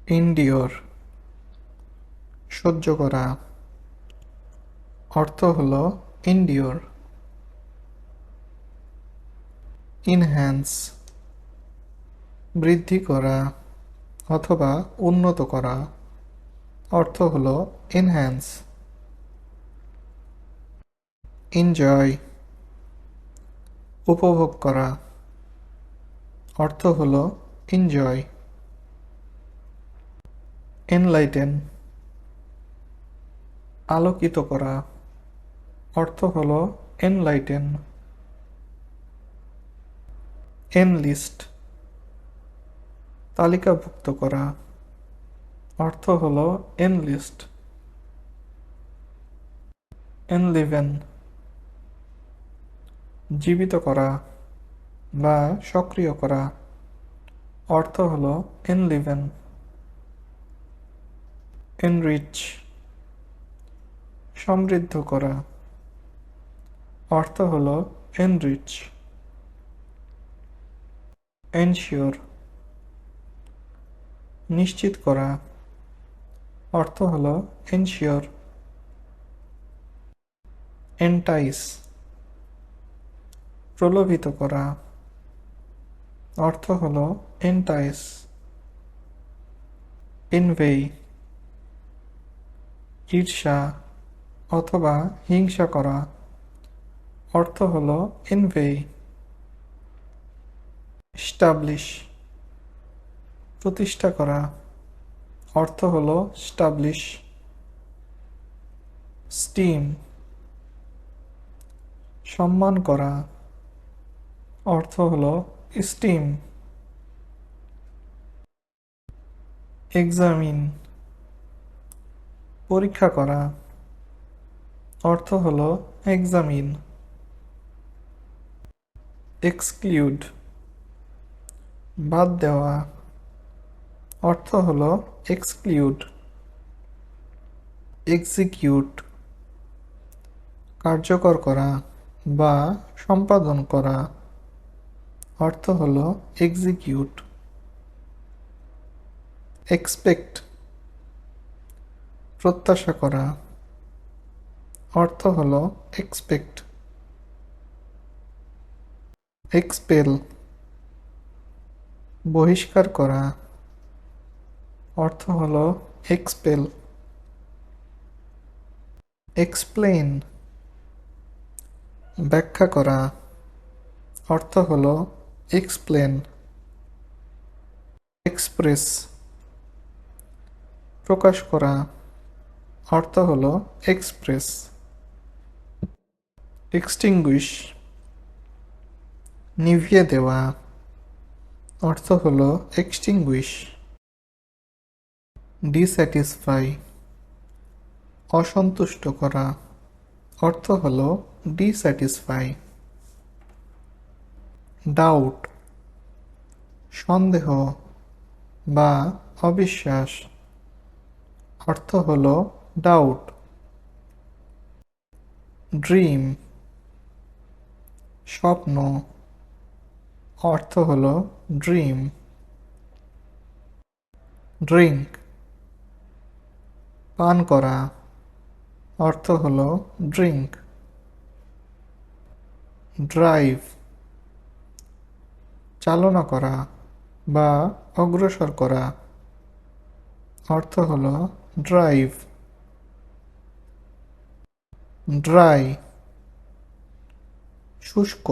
ইনডিওর সহ্য করা। অর্থ হল ইনডিওর। ইনহ্যান্স বৃদ্ধি করা অথবা উন্নত করা। অর্থ হল এনহ্যান্স। এনজয় উপভোগ করা। অর্থ হল এনজয়। এনলাইটেন আলোকিত করা। অর্থ হল এনলাইটেন। এনলিস্ট তালিকাভুক্ত করা। অর্থ হল এনলিস্ট। এনলিভেন জীবিত করা বা সক্রিয় করা। অর্থ হল এনলিভেন। এনরিচ সমৃদ্ধ করা। অর্থ হল এনরিচ। এনশিওর নিশ্চিত করা। অর্থ হল এনশিওর। এন্টাইস প্রলোভিত করা। অর্থ হল এন্টাইস। ইনভেই ঈর্ষা অথবা হিংসা করা। অর্থ হল ইনভেই। স্টাবলিশ প্রতিষ্ঠা করা। অর্থ হল স্টাবলিশ। স্টিম সম্মান করা। অর্থ হল স্টিম। এক্সামিন পরীক্ষা করা। অর্থ হল এক্সামিন। এক্সক্লুড বাদ দেওয়া। অর্থ হল এক্সক্লুড। এক্সিকিউট কার্যকর করা বা সম্পাদন করা। অর্থ হল এক্সিকিউট। এক্সপেক্ট প্রত্যাশা করা। অর্থ হল এক্সপেক্ট। এক্সপেল বহিষ্কার করা। অর্থ হল এক্সপেল। এক্সপ্লেইন ব্যাখ্যা করা। অর্থ হল এক্সপ্লেন। এক্সপ্রেস প্রকাশ করা। অর্থ হল এক্সপ্রেস। এক্সটিংগুইশ নিভিয়ে দেওয়া। অর্থ হল এক্সটিংগুইশ। ডিস্যাটিসফাই অসন্তুষ্ট করা। অর্থ হল ডিস্যাটিসফাই। ডাউট সন্দেহ বা অবিশ্বাস। অর্থ হল ডাউট। ড্রিম স্বপ্ন। অর্থ হল ড্রিম। ড্রিঙ্ক পান করা। অর্থ হল ড্রিঙ্ক। ড্রাইভ চালনা করা বা অগ্রসর করা। অর্থ হল ড্রাইভ। ড্রাই শুষ্ক।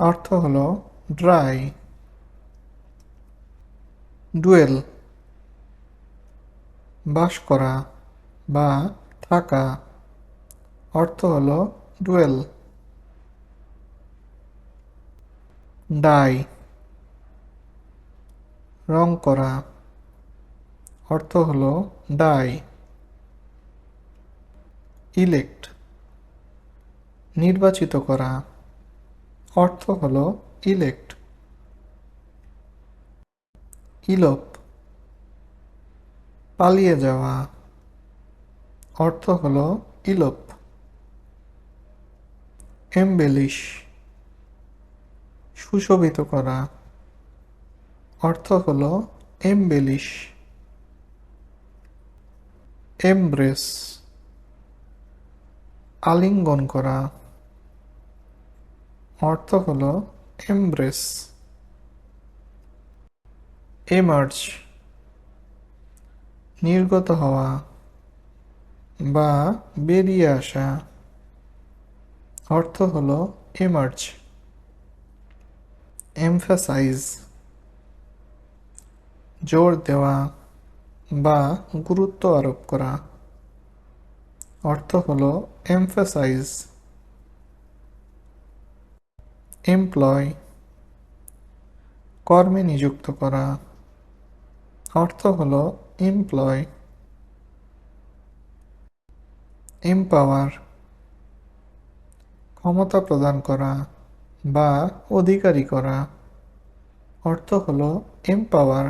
অর্থ হল ড্রাই। ডুয়েল বাস করা বা থাকা। অর্থ হল ডুয়েল। ডাই রং করা। অর্থ হল ডাই। ইলেক্ট নির্বাচিত করা। অর্থ হল ইলেক্ট। ইলোপ পালিয়ে যাওয়া। অর্থ হল ইলোপ। এমবেলিশ সুশোভিত করা। অর্থ হল এমবেলিশ, এমব্রেস, আলিঙ্গন করা, অর্থ হল এমব্রেস। এমার্জ, নির্গত হওয়া বা বেরিয়ে আসা, অর্থ হল এমার্জ। এমফ্যাসাইজ, জোর দেওয়া বা গুরুত্ব আরোপ করা, অর্থ হল এমফ্যাসাইজ। এমপ্লয়, কর্মে নিযুক্ত করা, অর্থ হল এমপ্লয়। এমপাওয়ার, ক্ষমতা প্রদান করা বা অধিকারী করা, অর্থ হল এমপাওয়ার।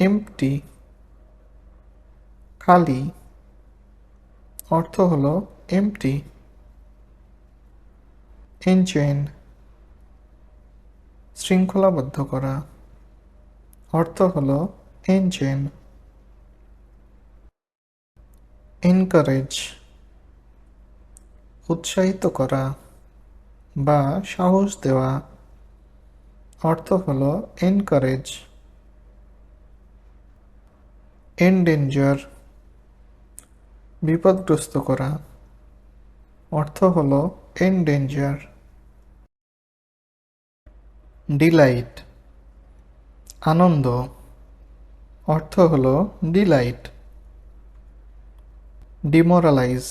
এমপ্টি, খালি, অর্থ হল এমপ্টি। এনচেইন, শৃঙ্খলাবদ্ধ করা, অর্থ হল এনচেইন। এনকারেজ, উৎসাহিত করা বা সাহস দেওয়া, অর্থ হল এনকারেজ। এন্ডেঞ্জার, বিপদগ্রস্ত করা, অর্থ হল এন্ডেঞ্জার। ডিলাইট, আনন্দ, অর্থ হল ডিলাইট। ডিমোরালাইজ,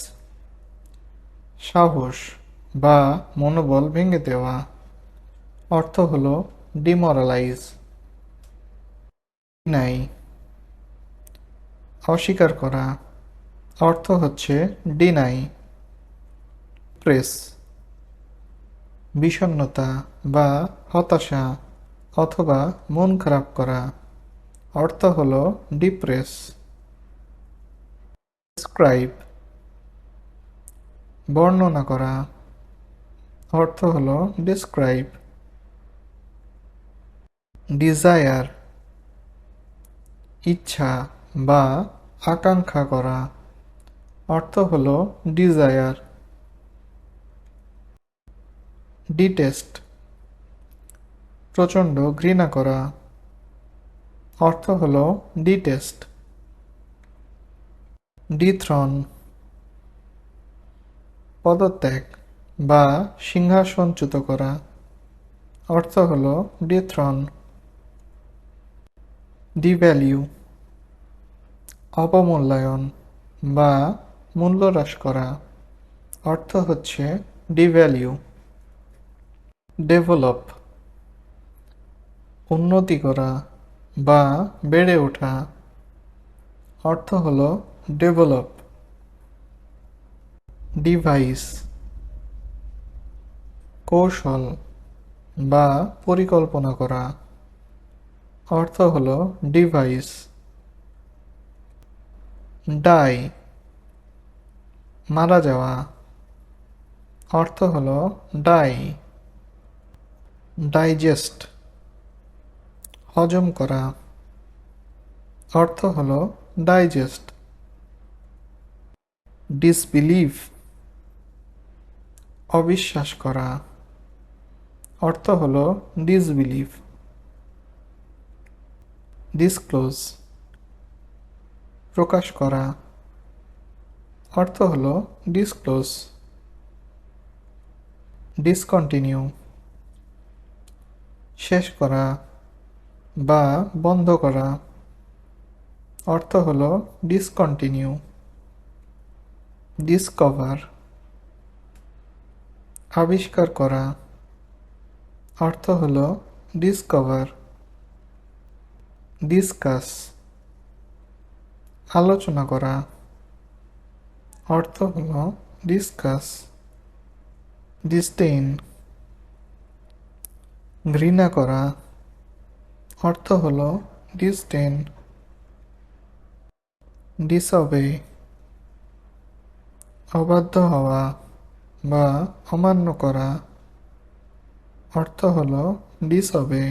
সাহস বা মনোবল ভেঙে দেওয়া, অর্থ হল ডিমোরালাইজ। ডিনাই, অস্বীকার করা, অর্থ হচ্ছে ডিনাই। প্রেস, বিষণ্ণতা বা হতাশা অথবা মন খারাপ করা, অর্থ হল ডিপ্রেস। ডিসক্রাইব, বর্ণনা করা, অর্থ হল ডিসক্রাইব। ডিজায়ার, ইচ্ছা বা আকাঙ্ক্ষা করা, অর্থ হল ডিজায়ার। ডিটেস্ট, প্রচণ্ড ঘৃণা করা, অর্থ হল ডিটেস্ট। ডিথ্রন, পদত্যাগ বা সিংহাসনচ্যুত করা, অর্থ হল ডিথ্রন। ডিভ্যালিউ, অবমূল্যায়ন বা মূল্য হ্রাস করা, অর্থ হচ্ছে ডিভ্যালিউ। ডেভেলপ, উন্নতি করা বা বেড়ে ওঠা, অর্থ হল ডেভেলপ। ডিভাইস, কৌশল বা পরিকল্পনা করা, অর্থ হল ডিভাইস। ডাই, মারা যাওয়া, অর্থ হল ডাই। ডাইজেস্ট, হজম করা, অর্থ হল ডাইজেস্ট। ডিসবিলিভ, অবিশ্বাস করা, অর্থ হল ডিসবিলিভ। ডিসক্লোজ, প্রকাশ করা, অর্থ হল ডিসক্লোজ। ডিসকন্টিনিউ, শেষ করা বা বন্ধ করা, অর্থ হল ডিসকন্টিনিউ। ডিসকভার, আবিষ্কার করা, অর্থ হল ডিসকভার। ডিসকাস, আলোচনা করা, অর্থ হল ডিসকাস। ডিসডেইন, ঘৃণা করা, অর্থ হল ডিসডেইন। ডিসঅবে, অবাধ্য হওয়া বা অমান্য করা, অর্থ হল ডিসঅবে।